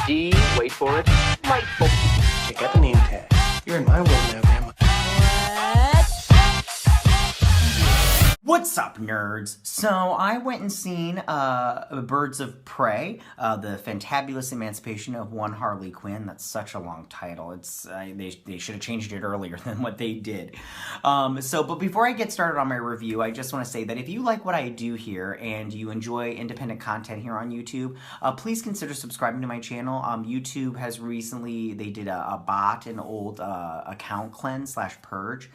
D, wait for it, delightful. Check out the name tag. You're in my world now, Grandma. What's up, nerds? So I went and seen Birds of Prey, the fantabulous emancipation of one Harley Quinn. That's such a long title. It's they should have changed it earlier than what they did. But before I get started on my review, I just want to say that if you like what I do here and you enjoy independent content here on YouTube, please consider subscribing to my channel. YouTube has recently, they did a bot, an old account cleanse / purge.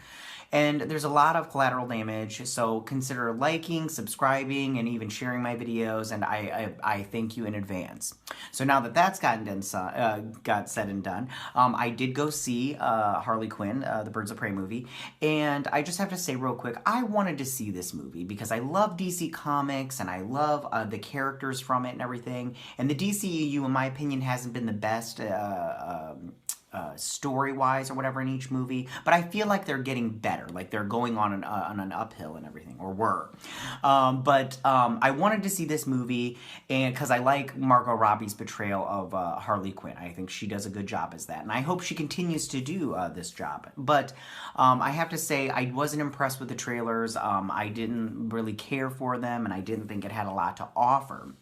And there's a lot of collateral damage, so consider liking, subscribing, and even sharing my videos, and I thank you in advance. So now that that's got said and done, I did go see Harley Quinn, the Birds of Prey movie, and I just have to say real quick, I wanted to see this movie because I love DC Comics, and I love the characters from it and everything, and the DCEU, in my opinion, hasn't been the best story-wise or whatever in each movie, but I feel like they're getting better, like they're going on an uphill and everything, or were. I wanted to see this movie, and because I like Margot Robbie's portrayal of Harley Quinn. I think she does a good job as that, and I hope she continues to do this job. But I have to say, I wasn't impressed with the trailers. I didn't really care for them, and I didn't think it had a lot to offer.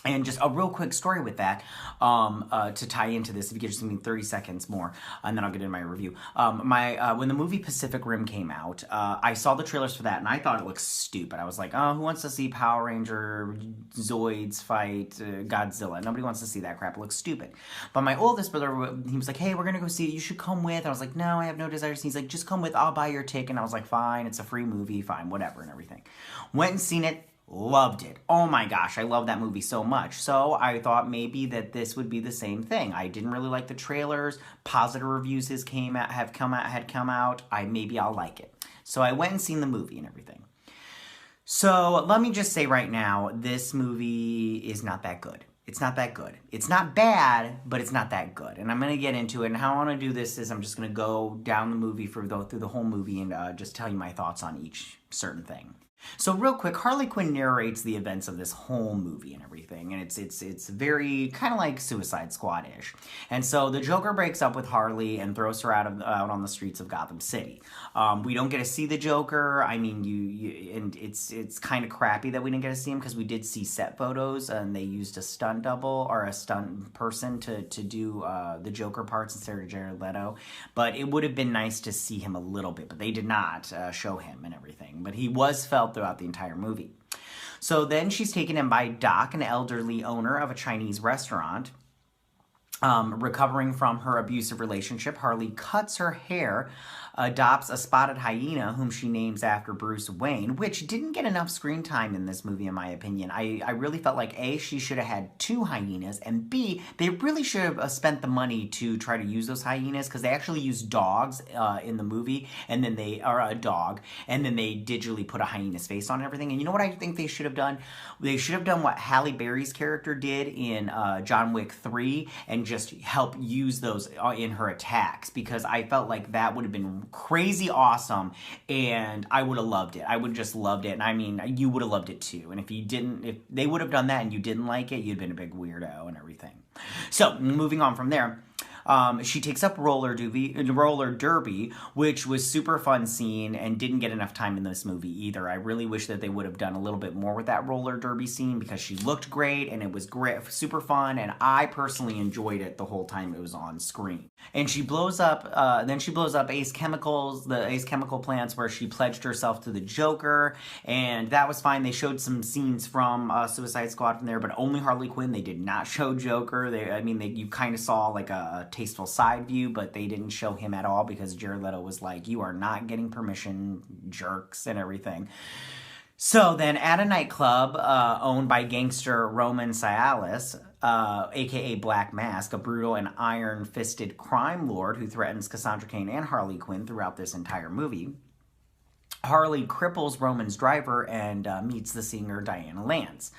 And just a real quick story with that, to tie into this, if you could just give me 30 seconds more, and then I'll get into my review. When the movie Pacific Rim came out, I saw the trailers for that, and I thought it looked stupid. I was like, oh, who wants to see Power Ranger Zoids fight Godzilla? Nobody wants to see that crap. It looks stupid. But my oldest brother, he was like, hey, we're going to go see it. You should come with. I was like, no, I have no desires. He's like, just come with. I'll buy your ticket. And I was like, fine. It's a free movie. Fine, whatever, and everything. Went and seen it. Loved it. Oh my gosh, I love that movie so much. So I thought maybe that this would be the same thing. I didn't really like the trailers. Positive reviews had come out. Maybe I'll like it. So I went and seen the movie and everything. So let me just say right now, this movie is not that good. It's not that good. It's not bad, but it's not that good. And I'm going to get into it. And how I want to do this is I'm just going to go down the movie through the whole movie and just tell you my thoughts on each certain thing. So real quick, Harley Quinn narrates the events of this whole movie and everything, and it's very kind of like Suicide Squad-ish. And so the Joker breaks up with Harley and throws her out on the streets of Gotham City. We don't get to see the Joker. I mean, and it's kind of crappy that we didn't get to see him because we did see set photos and they used a stunt double or a stunt person to do the Joker parts instead of Jared Leto. But it would have been nice to see him a little bit, but they did not show him and everything. But he was felt throughout the entire movie. So then she's taken in by Doc, an elderly owner of a Chinese restaurant. Recovering from her abusive relationship, Harley cuts her hair, adopts a spotted hyena whom she names after Bruce Wayne, which didn't get enough screen time in this movie in my opinion. I really felt like A, she should have had 2 hyenas, and B, they really should have spent the money to try to use those hyenas because they actually use dogs in the movie, and then they are a dog, and then they digitally put a hyena's face on and everything. And you know what I think they should have done? They should have done what Halle Berry's character did in John Wick 3 and just help use those in her attacks, because I felt like that would have been crazy awesome and I would have loved it. I would have just loved it, and I mean, you would have loved it too. And if they would have done that and you didn't like it, you'd been a big weirdo and everything. So moving on from there, she takes up roller derby, which was super fun scene and didn't get enough time in this movie either. I really wish that they would have done a little bit more with that roller derby scene because she looked great and it was great, super fun, and I personally enjoyed it the whole time it was on screen. And she blows up, Ace Chemicals, the Ace Chemical plants where she pledged herself to the Joker, and that was fine. They showed some scenes from Suicide Squad from there, but only Harley Quinn. They did not show Joker. You kind of saw like a tasteful side view, but they didn't show him at all because Jared Leto was like, you are not getting permission, jerks, and everything. So then at a nightclub owned by gangster Roman Sialis, aka Black Mask, a brutal and iron-fisted crime lord who threatens Cassandra Cain and Harley Quinn throughout this entire movie, Harley cripples Roman's driver and meets the singer Diana Lance.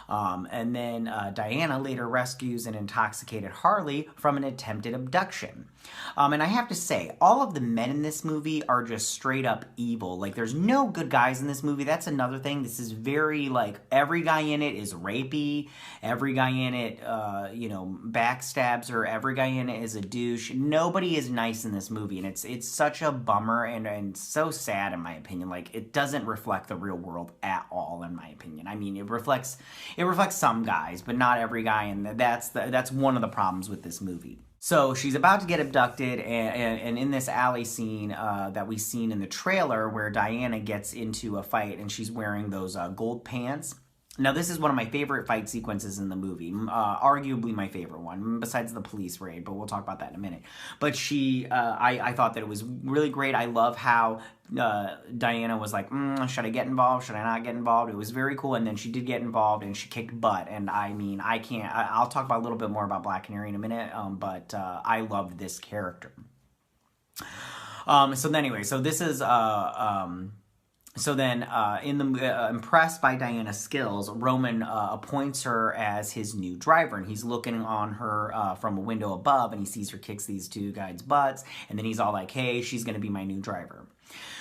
And then Diana later rescues an intoxicated Harley from an attempted abduction. And I have to say, all of the men in this movie are just straight up evil. Like, there's no good guys in this movie. That's another thing. This is very, like, every guy in it is rapey. Every guy in it, backstabs her. Every guy in it is a douche. Nobody is nice in this movie. And it's such a bummer and so sad, in my opinion. Like, it doesn't reflect the real world at all, in my opinion. I mean, it reflects some guys, but not every guy. And that's one of the problems with this movie. So she's about to get abducted, and in this alley scene that we seen in the trailer where Diana gets into a fight and she's wearing those gold pants. Now, this is one of my favorite fight sequences in the movie, arguably my favorite one, besides the police raid, but we'll talk about that in a minute. But I thought that it was really great. I love how Diana was like, should I get involved? Should I not get involved? It was very cool, and then she did get involved, and she kicked butt, and I mean, I'll talk about a little bit more about Black Canary in a minute, but I loved this character. Impressed by Diana's skills, Roman appoints her as his new driver, and he's looking on her from a window above, and he sees her kicks these two guys' butts, and then he's all like, hey, she's going to be my new driver.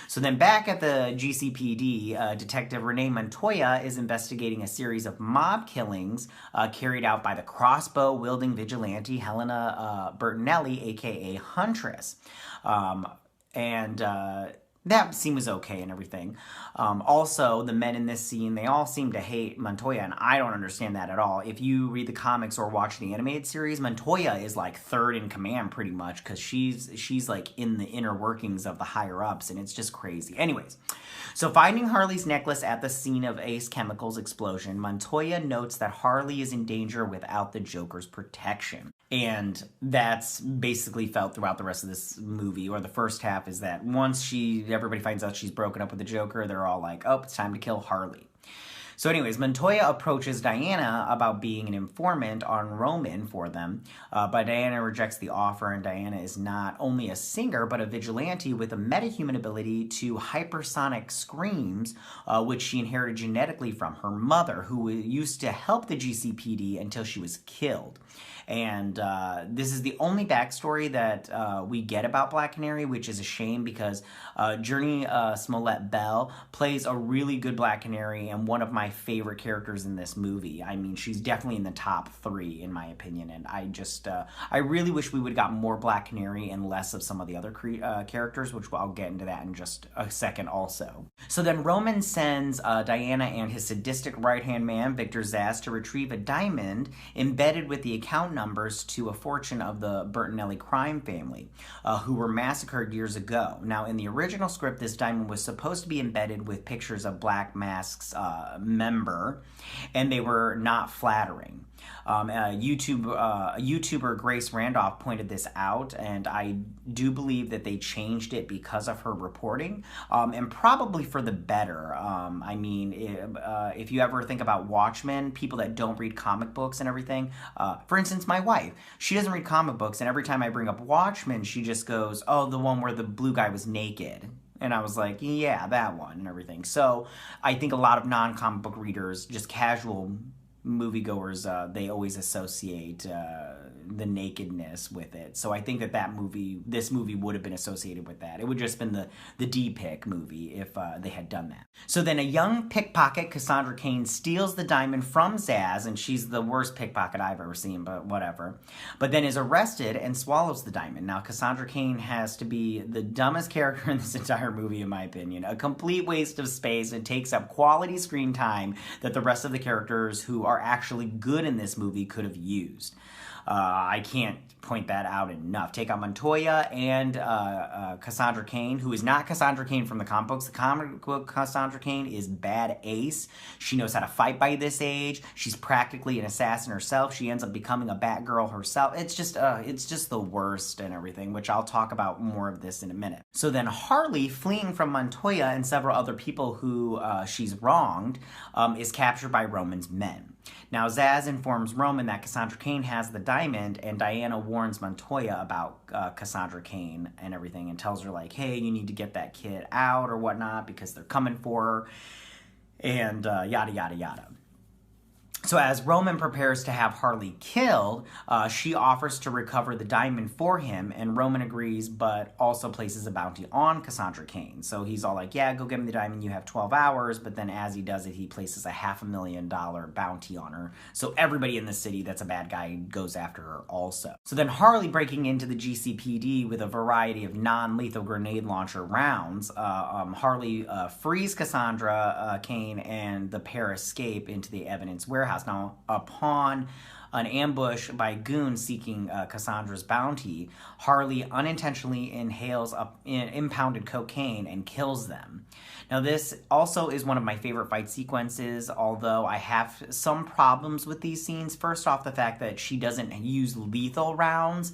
So then back at the GCPD, Detective Jurnee Montoya is investigating a series of mob killings carried out by the crossbow-wielding vigilante Helena Bertinelli, a.k.a. Huntress. That scene was okay and everything. Also, the men in this scene, they all seem to hate Montoya, and I don't understand that at all. If you read the comics or watch the animated series, Montoya is like third in command pretty much, because she's like in the inner workings of the higher-ups, and it's just crazy. Anyways, so finding Harley's necklace at the scene of Ace Chemicals' explosion, Montoya notes that Harley is in danger without the Joker's protection. And that's basically felt throughout the rest of this movie, or the first half, is that once everybody finds out she's broken up with the Joker, they're all like, oh, it's time to kill Harley. So anyways, Montoya approaches Diana about being an informant on Roman for them, but Diana rejects the offer, and Diana is not only a singer, but a vigilante with a metahuman ability to hypersonic screams, which she inherited genetically from her mother, who used to help the GCPD until she was killed. And this is the only backstory that we get about Black Canary, which is a shame because Jurnee Smollett Bell plays a really good Black Canary and one of my favorite characters in this movie. I mean, she's definitely in the top 3 in my opinion, and I really wish we would have got more Black Canary and less of some of the other characters, which I'll get into that in just a second also. So then Roman sends Diana and his sadistic right-hand man, Victor Zsasz, to retrieve a diamond embedded with the account numbers to a fortune of the Bertinelli crime family, who were massacred years ago. Now, in the original script, this diamond was supposed to be embedded with pictures of Black Mask's member, and they were not flattering. YouTuber Grace Randolph pointed this out, and I do believe that they changed it because of her reporting, and probably for the better. I mean, if you ever think about Watchmen, people that don't read comic books and everything, for instance, my wife, she doesn't read comic books, and every time I bring up Watchmen, she just goes, oh, the one where the blue guy was naked. And I was like, yeah, that one and everything. So I think a lot of non-comic book readers, just casual moviegoers, they always associate the nakedness with it. So I think this movie would have been associated with that. It would just been the D-Pick movie if they had done that. So then a young pickpocket, Cassandra Cain, steals the diamond from Zsasz, and she's the worst pickpocket I've ever seen, but whatever. But then is arrested and swallows the diamond. Now, Cassandra Cain has to be the dumbest character in this entire movie, in my opinion. A complete waste of space, and takes up quality screen time that the rest of the characters who are actually good in this movie could have used. I can't point that out enough. Take out Montoya and Cassandra Cain, who is not Cassandra Cain from the comic books. The comic book Cassandra Cain is bad ace. She knows how to fight by this age. She's practically an assassin herself. She ends up becoming a Batgirl herself. It's just the worst and everything, which I'll talk about more of this in a minute. So then Harley, fleeing from Montoya and several other people who she's wronged, is captured by Roman's men. Now, Zsasz informs Roman that Cassandra Cain has the diamond, and Diana warns Montoya about Cassandra Cain and everything, and tells her, like, hey, you need to get that kid out or whatnot because they're coming for her, and yada, yada, yada. So as Roman prepares to have Harley killed, she offers to recover the diamond for him, and Roman agrees, but also places a bounty on Cassandra Cain. So he's all like, yeah, go get me the diamond, you have 12 hours, but then as he does it, he places a $500,000 bounty on her. So everybody in the city that's a bad guy goes after her also. So then Harley, breaking into the GCPD with a variety of non-lethal grenade launcher rounds, Harley frees Cassandra Cain, and the pair escape into the evidence warehouse. Now, upon an ambush by goons seeking Cassandra's bounty, Harley unintentionally inhales impounded cocaine and kills them. Now, this also is one of my favorite fight sequences, although I have some problems with these scenes. First off, the fact that she doesn't use lethal rounds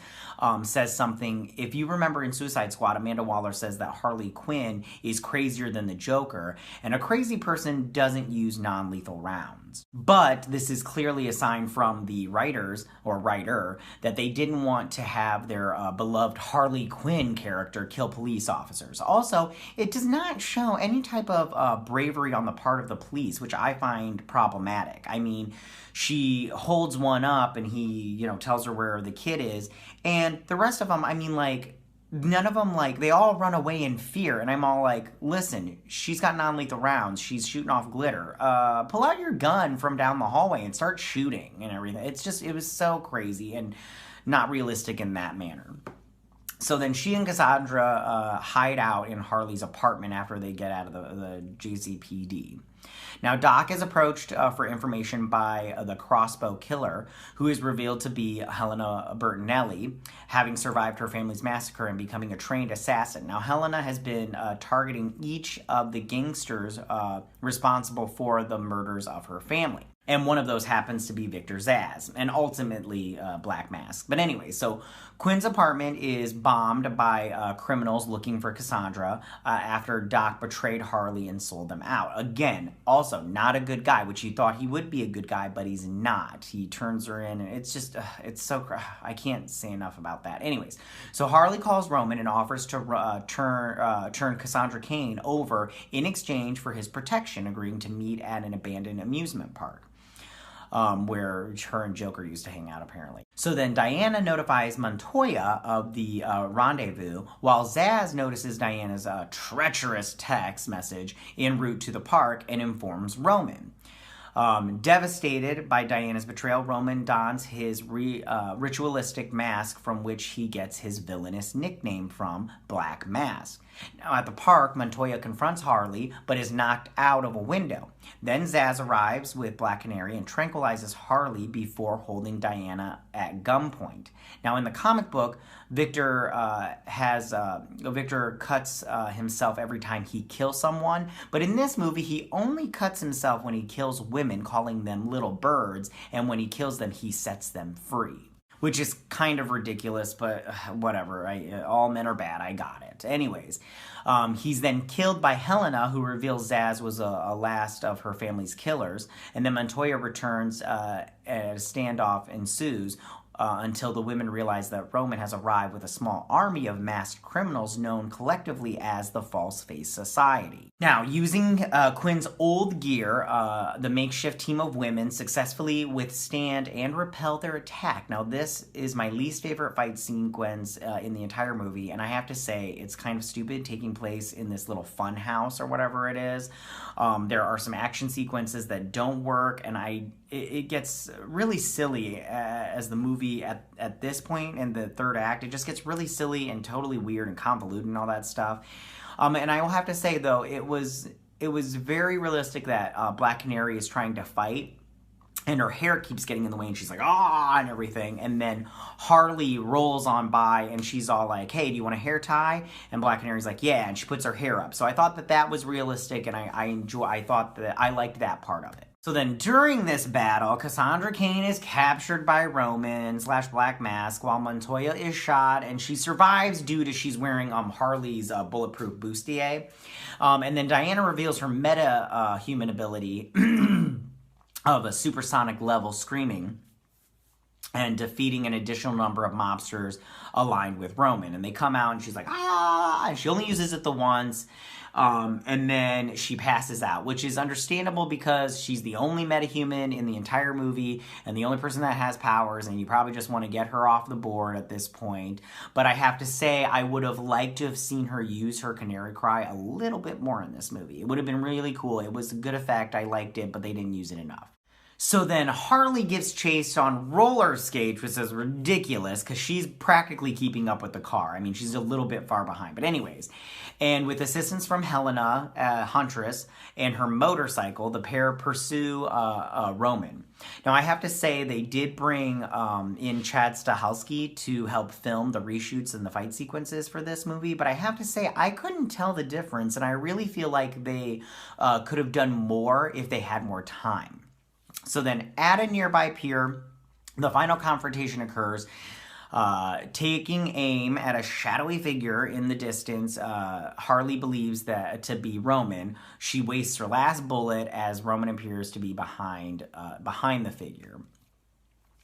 says something. If you remember in Suicide Squad, Amanda Waller says that Harley Quinn is crazier than the Joker, and a crazy person doesn't use non-lethal rounds. But this is clearly a sign from the writers, or writer, that they didn't want to have their beloved Harley Quinn character kill police officers. Also, it does not show any type of bravery on the part of the police, which I find problematic. I mean, she holds one up and he, tells her where the kid is, and the rest of them, I mean, like, none of them, like, they all run away in fear, and I'm all like, listen, she's got non-lethal rounds, she's shooting off glitter, pull out your gun from down the hallway and start shooting and everything. It was so crazy and not realistic in that manner. So then she and Cassandra hide out in Harley's apartment after they get out of the GCPD. Now, Doc is approached for information by the crossbow killer, who is revealed to be Helena Bertinelli, having survived her family's massacre and becoming a trained assassin. Now, Helena has been targeting each of the gangsters responsible for the murders of her family. And one of those happens to be Victor Zsasz, and ultimately Black Mask. But anyway, so Quinn's apartment is bombed by criminals looking for Cassandra after Doc betrayed Harley and sold them out. Again, also not a good guy, which you thought he would be a good guy, but he's not. He turns her in, and it's just, it's so, I can't say enough about that. Anyways, so Harley calls Roman and offers to turn Cassandra Cain over in exchange for his protection, agreeing to meet at an abandoned amusement park. Where her and Joker used to hang out, apparently. So then Diana notifies Montoya of the rendezvous, while Zsasz notices Diana's treacherous text message en route to the park and informs Roman. Devastated by Diana's betrayal, Roman dons his ritualistic mask, from which he gets his villainous nickname from, Black Mask. Now, at the park, Montoya confronts Harley, but is knocked out of a window. Then Zsasz arrives with Black Canary and tranquilizes Harley before holding Diana at gunpoint. Now, in the comic book, Victor cuts himself every time he kills someone, but in this movie, he only cuts himself when he kills women, calling them little birds, and when he kills them, he sets them free. Which is kind of ridiculous, but whatever. All men are bad. I got it. Anyways, he's then killed by Helena, who reveals Zsasz was a last of her family's killers. And then Montoya returns, and a standoff ensues until the women realize that Roman has arrived with a small army of masked criminals known collectively as the False Face Society. Now, using Quinn's old gear, the makeshift team of women successfully withstand and repel their attack. Now, this is my least favorite fight sequence in the entire movie, and I have to say it's kind of stupid, taking place in this little fun house or whatever it is. There are some action sequences that don't work, and it gets really silly as the movie at this point in the third act. It just gets really silly and totally weird and convoluted and all that stuff. And I will have to say, though, it was very realistic that Black Canary is trying to fight, and her hair keeps getting in the way, and she's like, ah, and everything. And then Harley rolls on by, and she's all like, hey, do you want a hair tie? And Black Canary's like, yeah, and she puts her hair up. So I thought that was realistic, and I thought that I liked that part of it. So then during this battle, Cassandra Cain is captured by Roman / Black Mask, while Montoya is shot, and she survives due to she's wearing Harley's bulletproof bustier. And then Diana reveals her meta-human ability of a supersonic level screaming. and defeating an additional number of mobsters aligned with Roman. And they come out and she's like, ah, and she only uses it the once. And then she passes out, which is understandable because she's the only metahuman in the entire movie and the only person that has powers, and you probably just want to get her off the board at this point. But I have to say, I would have liked to have seen her use her canary cry a little bit more in this movie. It would have been really cool. It was a good effect. I liked it, but they didn't use it enough. So then Harley gets chased on roller skates, which is ridiculous because she's practically keeping up with the car. I mean, she's a little bit far behind. But anyways, and with assistance from Helena, Huntress, and her motorcycle, the pair pursue Roman. Now, I have to say they did bring in Chad Stahelski to help film the reshoots and the fight sequences for this movie, but I have to say I couldn't tell the difference, and I really feel like they could have done more if they had more time. So then, at a nearby pier, the final confrontation occurs. Taking aim at a shadowy figure in the distance, Harley believes that to be Roman. She wastes her last bullet as Roman appears to be behind the figure,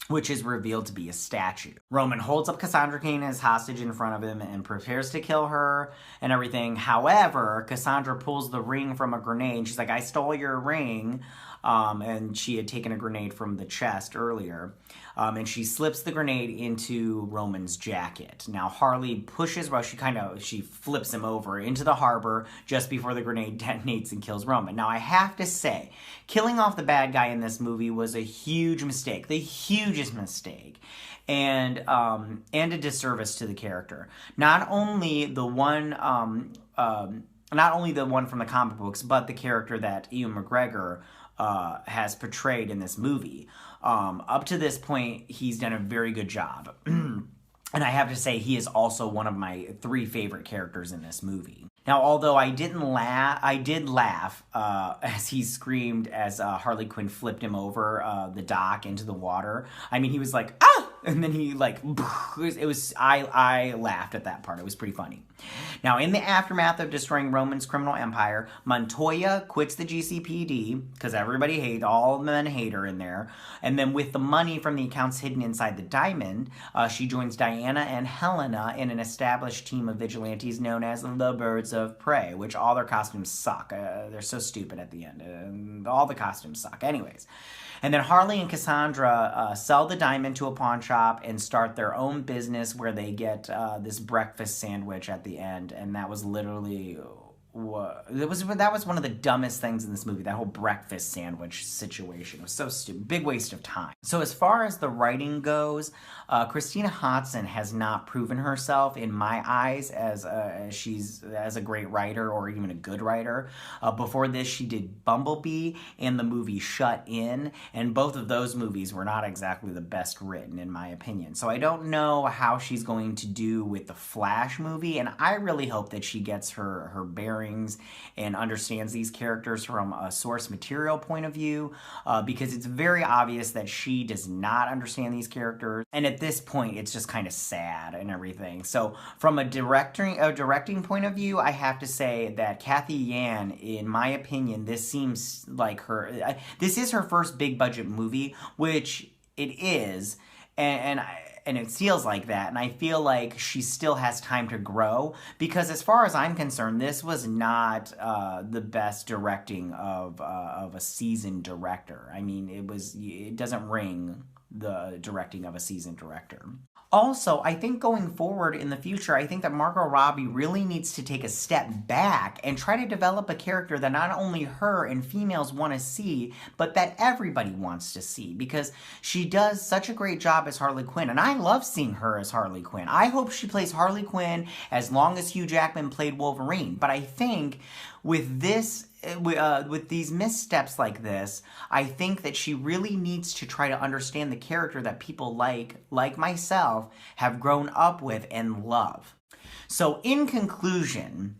which is revealed to be a statue. Roman holds up Cassandra Cain as hostage in front of him and prepares to kill her and everything. However, Cassandra pulls the ring from a grenade. She's like, I stole your ring. And she had taken a grenade from the chest earlier. And she slips the grenade into Roman's jacket. Now, Harley pushes, well, she flips him over into the harbor just before the grenade detonates and kills Roman. Now, I have to say, killing off the bad guy in this movie was a huge mistake. The hugest mistake. And a disservice to the character. Not only the one from the comic books, but the character that Ewan McGregor has portrayed in this movie. Up to this point, he's done a very good job. And I have to say, he is also one of my 3 favorite characters in this movie. Now, although I did laugh as he screamed as Harley Quinn flipped him over the dock into the water. I mean, he was like, ah! And then he I laughed at that part. It was pretty funny. Now, in the aftermath of destroying Roman's criminal empire, Montoya quits the GCPD because all men hate her in there. And then with the money from the accounts hidden inside the diamond, she joins Diana and Helena in an established team of vigilantes known as the Birds of Prey, which all their costumes suck. They're so stupid at the end. All the costumes suck. Anyways. And then Harley and Cassandra sell the diamond to a pawn shop and start their own business where they get this breakfast sandwich at the end. And that was literally... that was one of the dumbest things in this movie, that whole breakfast sandwich situation. It was so stupid. Big waste of time. So as far as the writing goes, Christina Hodson has not proven herself in my eyes as a great writer or even a good writer. Before this, she did Bumblebee and the movie Shut In, and both of those movies were not exactly the best written, in my opinion. So I don't know how she's going to do with the Flash movie, and I really hope that she gets her bearings and understands these characters from a source material point of view, because it's very obvious that she does not understand these characters, and at this point it's just kind of sad and everything. So from a directing point of view, I have to say that Kathy Yan, in my opinion, this seems like this is her first big budget movie, which it is, and it feels like that, and I feel like she still has time to grow, because as far as I'm concerned, this was not the best directing of a seasoned director. I mean, it doesn't ring the directing of a seasoned director. Also, I think going forward in the future, I think that Margot Robbie really needs to take a step back and try to develop a character that not only her and females want to see, but that everybody wants to see, because she does such a great job as Harley Quinn, and I love seeing her as Harley Quinn. I hope she plays Harley Quinn as long as Hugh Jackman played Wolverine, but I think with these missteps like this, I think that she really needs to try to understand the character that people like myself, have grown up with and love. So in conclusion,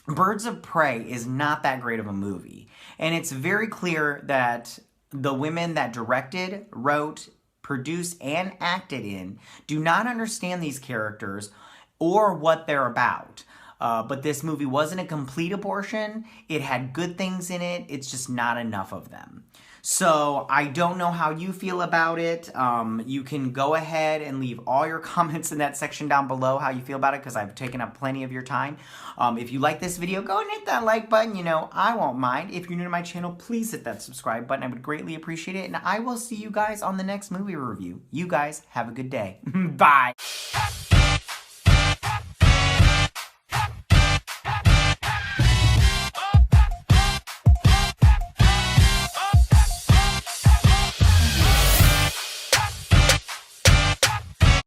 Birds of Prey is not that great of a movie. And it's very clear that the women that directed, wrote, produced, and acted in do not understand these characters or what they're about. But this movie wasn't a complete abortion. It had good things in it. It's just not enough of them. So I don't know how you feel about it. You can go ahead and leave all your comments in that section down below how you feel about it, because I've taken up plenty of your time. If you like this video, go and hit that like button. You know, I won't mind. If you're new to my channel, please hit that subscribe button. I would greatly appreciate it. And I will see you guys on the next movie review. You guys have a good day. Bye.